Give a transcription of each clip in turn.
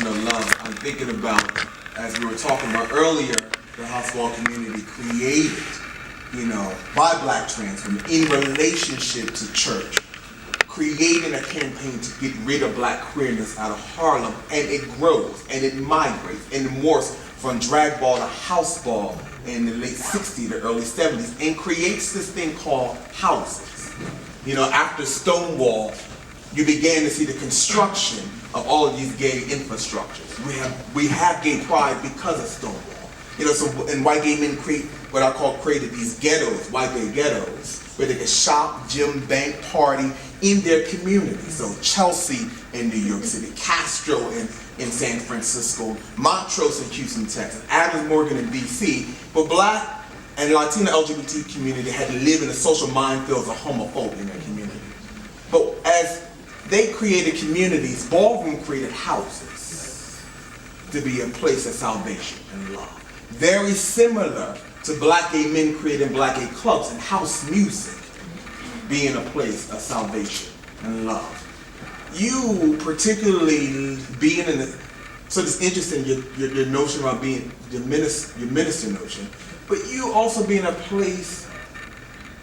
celebration of love, I'm thinking about, as we were talking about earlier, the house wall community created, by Black trans women in relationship to church, creating a campaign to get rid of Black queerness out of Harlem, and it grows and it migrates and it morphs from drag ball to house ball in the late 60s to early 70s, and creates this thing called houses. After Stonewall, you began to see the construction of all of these gay infrastructures. We have gay pride because of Stonewall. And white gay men created these ghettos, white gay ghettos, where they could shop, gym, bank, party in their community. So Chelsea in New York City, Castro in San Francisco, Montrose in Houston, Texas, Adams Morgan in DC. But Black and Latino LGBT community had to live in the social minefields of homophobia in their community. But as they created communities, Ballroom created houses to be a place of salvation and love. Very similar to Black gay men creating Black gay clubs and house music being a place of salvation and love. You particularly being in the, so it's interesting your notion about being your minister notion, but you also being a place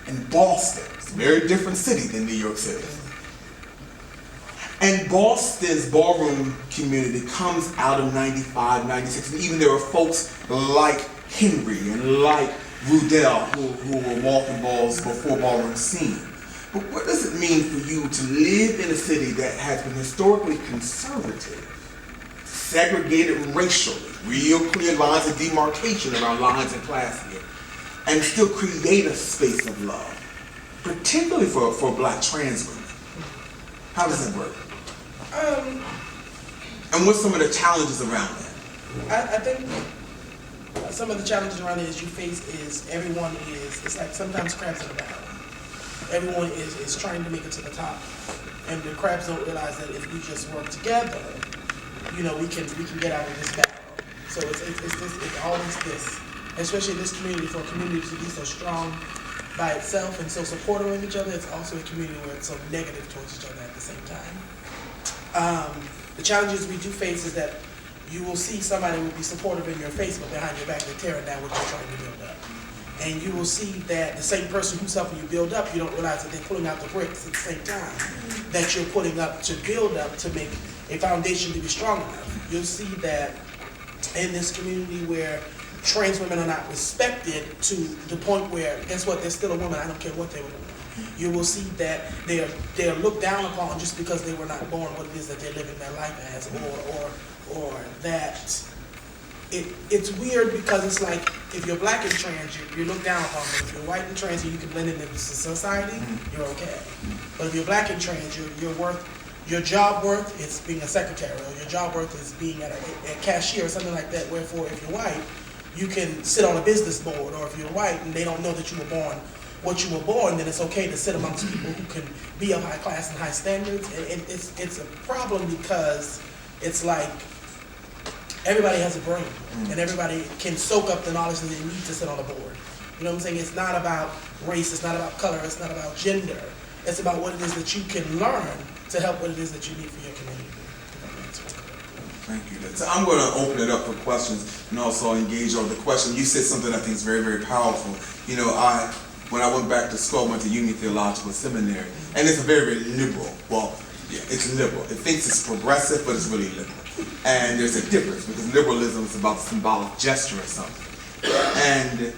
in Boston. It's a very different city than New York City. And Boston's ballroom community comes out of 95, 96, and even there were folks like Henry and like Rudell who were walking balls before ballroom scene. But what does it mean for you to live in a city that has been historically conservative, segregated racially, real clear lines of demarcation around lines and class here, and still create a space of love, particularly for Black trans women? How does that work? And what's some of the challenges around that? I think some of the challenges around it is you face is everyone is, it's like sometimes crabs in a barrel. Everyone is trying to make it to the top. And the crabs don't realize that if we just work together, we can get out of this battle. So it's always this, especially in this community, for a community to be so strong by itself and so supportive of each other, it's also a community where it's so negative towards each other at the same time. The challenges we do face is that you will see somebody who will be supportive in your face, but behind your back they're tearing down what you're trying to build up. And you will see that the same person who's helping you build up, you don't realize that they're pulling out the bricks at the same time that you're putting up to build up to make a foundation to be strong enough. You'll see that in this community where trans women are not respected to the point where, guess what, they're still a woman, I don't care what they were doing. You will see that they are looked down upon just because they were not born what it is that they're living their life as, or that it's weird because it's like if you're Black and trans, you're looked down upon, but if you're white and trans and you can blend into society, you're okay. But if you're Black and trans, your job worth is being a secretary, or your job worth is being a cashier or something like that. Wherefore, if you're white, you can sit on a business board, or if you're white and they don't know that you were born what you were born, then it's okay to sit amongst people who can be of high class and high standards. And it's a problem because it's like everybody has a brain and everybody can soak up the knowledge that they need to sit on a board. You know what I'm saying? It's not about race, it's not about color, it's not about gender. It's about what it is that you can learn to help what it is that you need for your community. Thank you. So I'm going to open it up for questions and also engage on the question. You said something I think is very, very powerful. When I went back to school, I went to Union Theological Seminary, and it's a very, very liberal. Well, yeah, it's liberal. It thinks it's progressive, but it's really liberal. And there's a difference because liberalism is about symbolic gesture or something. And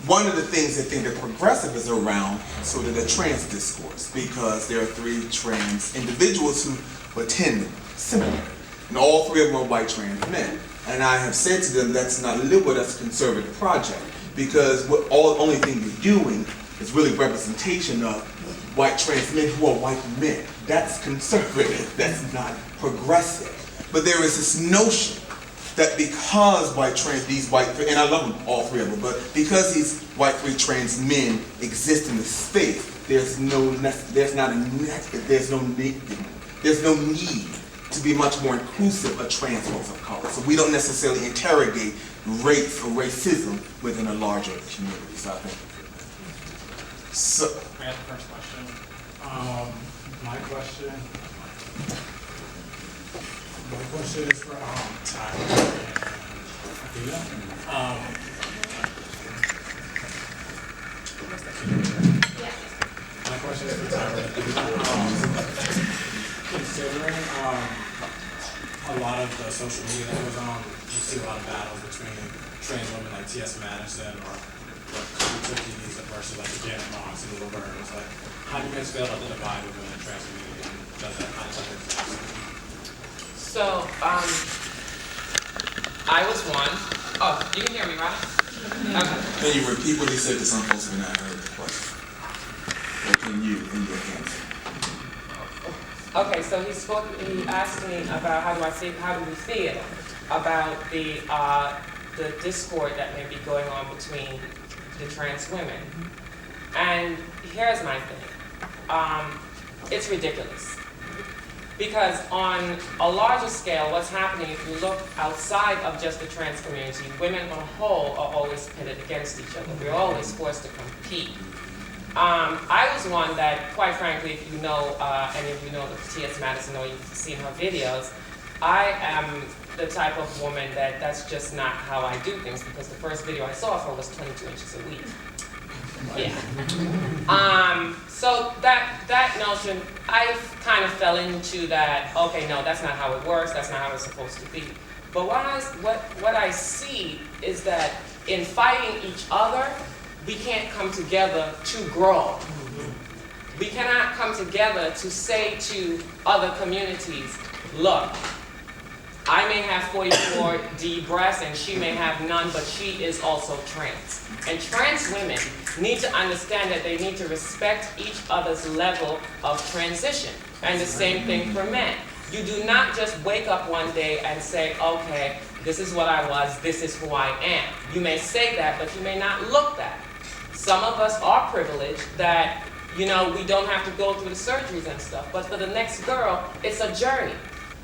one of the things I think that progressive is around sort of the trans discourse, because there are 3 trans individuals who attend seminary, and all 3 of them are white trans men. And I have said to them, that's not liberal, that's a conservative project. Because the only thing you're doing is really representation of white trans men who are white men. That's conservative, that's not progressive. But there is this notion that because and I love them, all 3 of them, but because these white 3 trans men exist in the space, there's no need to be much more inclusive of trans folks of color. So we don't necessarily interrogate race or racism within a larger community. So I think. So. I got the first question. My question. My question is for Tyra and Athena. My question is for Tyra. Considering a lot of the social media that goes on, you see a lot of battles between trans women like T.S. Madison or like cookies versus like Janet Moss and Little Bird. It's like, how do you guys feel about the divide within the trans community? And does that kind of affect? So, I was one. Oh, you can hear me, right? Okay. Can you repeat what he said to some folks who not heard the question? Or can you in your answer? Okay, so he asked me about how do we feel about the discord that may be going on between the trans women. And here's my thing. It's ridiculous. Because on a larger scale, what's happening, if you look outside of just the trans community, women on a whole are always pitted against each other. We're always forced to compete. I was one that, quite frankly, if you know, any of you know T.S. Madison or you've seen her videos, I am the type of woman that's just not how I do things, because the first video I saw of her was 22 inches a week. Yeah. So that notion, I kind of fell into that, okay, no, that's not how it works, that's not how it's supposed to be. But what I see is that in fighting each other, we can't come together to grow. We cannot come together to say to other communities, look, I may have 44D breasts and she may have none, but she is also trans. And trans women need to understand that they need to respect each other's level of transition. And the same thing for men. You do not just wake up one day and say, okay, this is what I was, this is who I am. You may say that, but you may not look that. Some of us are privileged that, you know, we don't have to go through the surgeries and stuff, but for the next girl, it's a journey.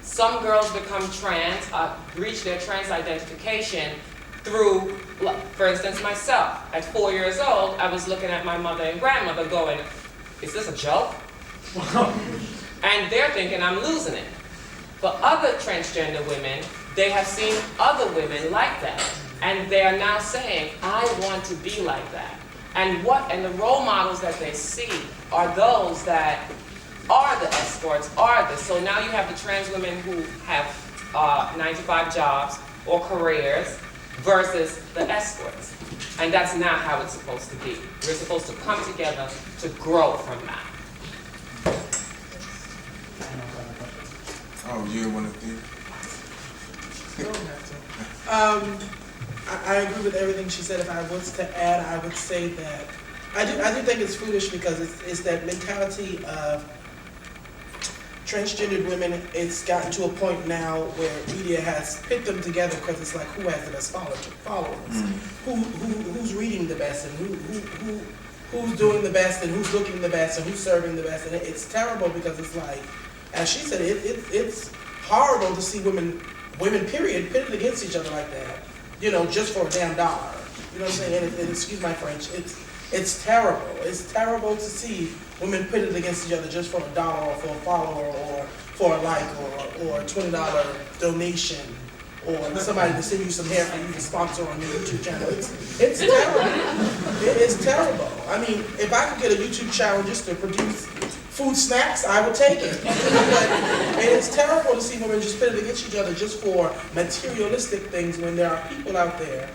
Some girls become trans, reach their trans identification through, for instance, myself. At 4 years old, I was looking at my mother and grandmother going, is this a joke? And they're thinking I'm losing it. For other transgender women, they have seen other women like that. And they are now saying, I want to be like that. And the role models that they see are those that are the escorts, are this. So now you have the trans women who have 9-to-5 jobs or careers versus the escorts. And that's not how it's supposed to be. We're supposed to come together to grow from that. Oh, you didn't want to think? I agree with everything she said. If I was to add, I would say that I do think it's foolish because it's that mentality of transgendered women. It's gotten to a point now where media has pit them together because it's like who has the best followers, who's reading the best, and who's doing the best, and who's looking the best, and who's serving the best. And it's terrible because it's like, as she said, it's horrible to see women period pitted against each other like that. You know, just for a damn dollar. You know what I'm saying? And excuse my French. It's terrible. It's terrible to see women pitted against each other just for a dollar or for a follower or for a like or a $20 donation or somebody to send you some hair for you to sponsor on your YouTube channel. It's terrible. It is terrible. I mean, if I could get a YouTube channel just to produce food snacks, I would take it. But it's terrible to see women just pitted against each other just for materialistic things when there are people out there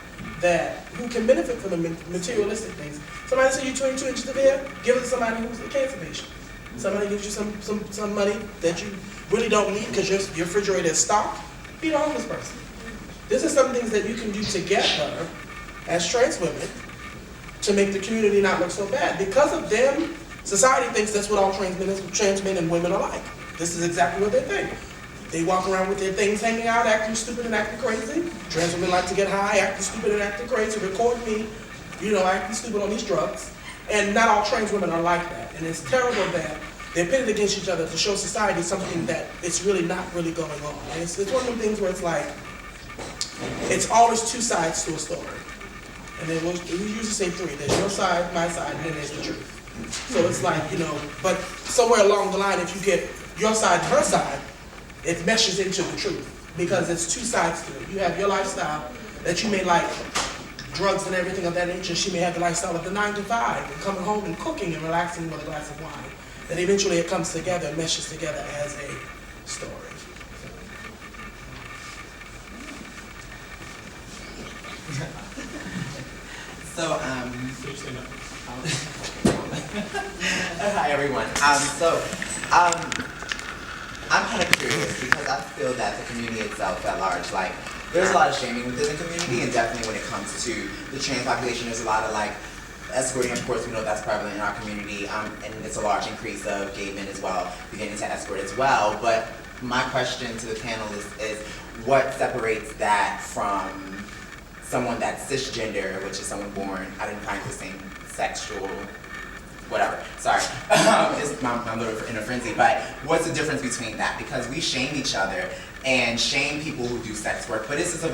who can benefit from the materialistic things. Somebody send you 22 inches of hair, give it to somebody who's a cancer patient. Somebody gives you some money that you really don't need because your refrigerator is stocked. Feed a homeless person. This is some things that you can do together as trans women to make the community not look so bad. Because of them, society thinks that's what all trans men and women are like. This is exactly what they think. They walk around with their things hanging out, acting stupid and acting crazy. Trans women like to get high, acting stupid and acting crazy, record me, you know, acting stupid on these drugs. And not all trans women are like that. And it's terrible that they're pitted against each other to show society something that it's really not really going on. And it's one of them things where it's like, it's always two sides to a story. And then we usually say three. There's your side, my side, and then there's the truth. So it's like, you know, but somewhere along the line, if you get your side and her side, it meshes into the truth, because it's two sides to it. You have your lifestyle that you may like, drugs and everything of that nature. She may have the lifestyle of the 9 to 5, and coming home and cooking and relaxing with a glass of wine. Then eventually it comes together, and meshes together as a story. So, Please stand up. hi everyone. I'm kind of curious because I feel that the community itself at large, like, there's a lot of shaming within the community, and definitely when it comes to the trans population, there's a lot of like escorting. Of course, we know that's prevalent in our community, and it's a large increase of gay men as well beginning to escort as well. But my question to the panelists is, what separates that from someone that's cisgender, which is someone born identifying with the same sexual, whatever, sorry, I'm a little in a frenzy, but what's the difference between that? Because we shame each other and shame people who do sex work, but this is a